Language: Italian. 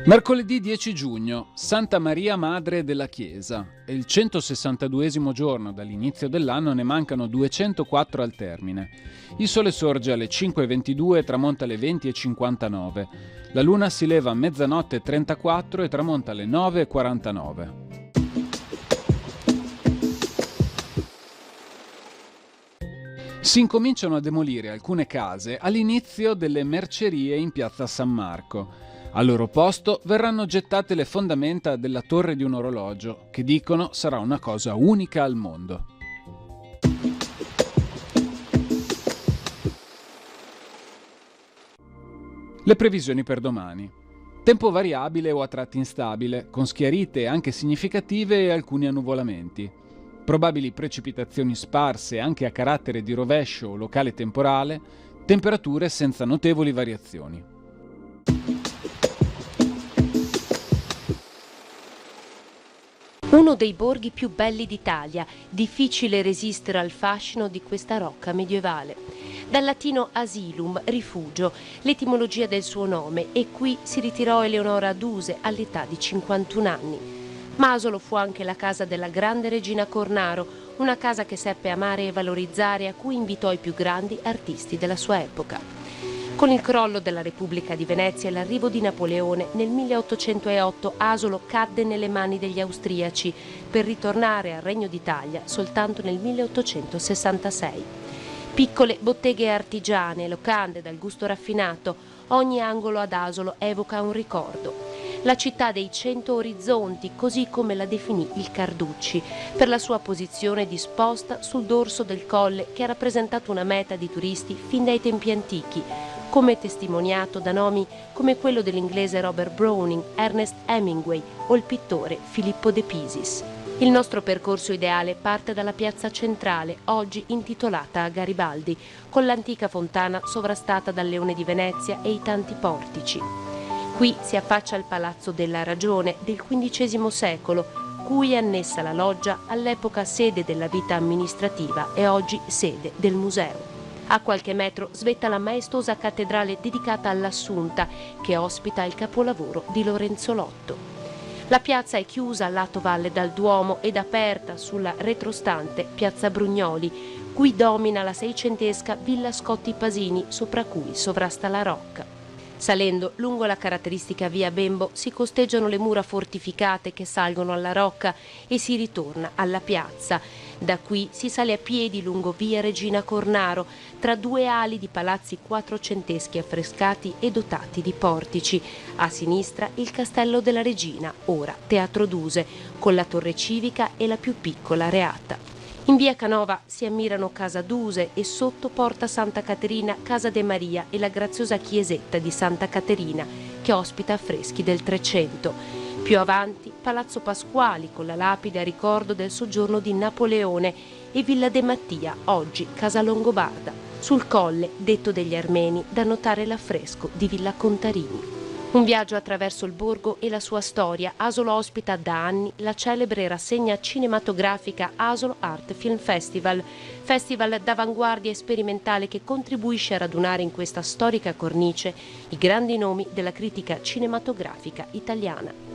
Mercoledì 10 giugno, Santa Maria Madre della Chiesa. È il 162esimo giorno dall'inizio dell'anno, ne mancano 204 al termine. Il sole sorge alle 5:22 e tramonta alle 20:59. La luna si leva a mezzanotte e 34 e tramonta alle 9:49. Si incominciano a demolire alcune case all'inizio delle mercerie in piazza San Marco. Al loro posto verranno gettate le fondamenta della torre di un orologio, che dicono sarà una cosa unica al mondo. Le previsioni per domani. Tempo variabile o a tratti instabile, con schiarite anche significative e alcuni annuvolamenti. Probabili precipitazioni sparse anche a carattere di rovescio o locale temporale, temperature senza notevoli variazioni. Uno dei borghi più belli d'Italia, difficile resistere al fascino di questa rocca medievale. Dal latino asilum, rifugio, l'etimologia del suo nome, e qui si ritirò Eleonora Duse all'età di 51 anni. Masolo fu anche la casa della grande regina Cornaro, una casa che seppe amare e valorizzare, a cui invitò i più grandi artisti della sua epoca. Con il crollo della Repubblica di Venezia e l'arrivo di Napoleone, nel 1808 Asolo cadde nelle mani degli austriaci, per ritornare al Regno d'Italia soltanto nel 1866. Piccole botteghe artigiane, locande dal gusto raffinato, ogni angolo ad Asolo evoca un ricordo. La città dei 100 orizzonti, così come la definì il Carducci, per la sua posizione disposta sul dorso del colle che ha rappresentato una meta di turisti fin dai tempi antichi, come testimoniato da nomi come quello dell'inglese Robert Browning, Ernest Hemingway o il pittore Filippo de Pisis. Il nostro percorso ideale parte dalla piazza centrale, oggi intitolata a Garibaldi, con l'antica fontana sovrastata dal Leone di Venezia e i tanti portici. Qui si affaccia il Palazzo della Ragione del XV secolo, cui è annessa la loggia, all'epoca sede della vita amministrativa e oggi sede del museo. A qualche metro svetta la maestosa cattedrale dedicata all'Assunta, che ospita il capolavoro di Lorenzo Lotto. La piazza è chiusa al lato valle dal Duomo ed aperta sulla retrostante piazza Brugnoli, cui domina la seicentesca Villa Scotti Pasini, sopra cui sovrasta la rocca. Salendo lungo la caratteristica via Bembo si costeggiano le mura fortificate che salgono alla rocca e si ritorna alla piazza. Da qui si sale a piedi lungo via Regina Cornaro, tra due ali di palazzi quattrocenteschi affrescati e dotati di portici. A sinistra il Castello della Regina, ora Teatro Duse, con la torre civica e la più piccola Reata. In via Canova si ammirano Casa Duse e sotto Porta Santa Caterina, Casa de Maria e la graziosa chiesetta di Santa Caterina, che ospita affreschi del Trecento. Più avanti Palazzo Pasquali con la lapide a ricordo del soggiorno di Napoleone e Villa de Mattia, oggi Casa Longobarda. Sul colle, detto degli armeni, da notare l'affresco di Villa Contarini. Un viaggio attraverso il borgo e la sua storia. Asolo ospita da anni la celebre rassegna cinematografica Asolo Art Film Festival, festival d'avanguardia e sperimentale che contribuisce a radunare in questa storica cornice i grandi nomi della critica cinematografica italiana.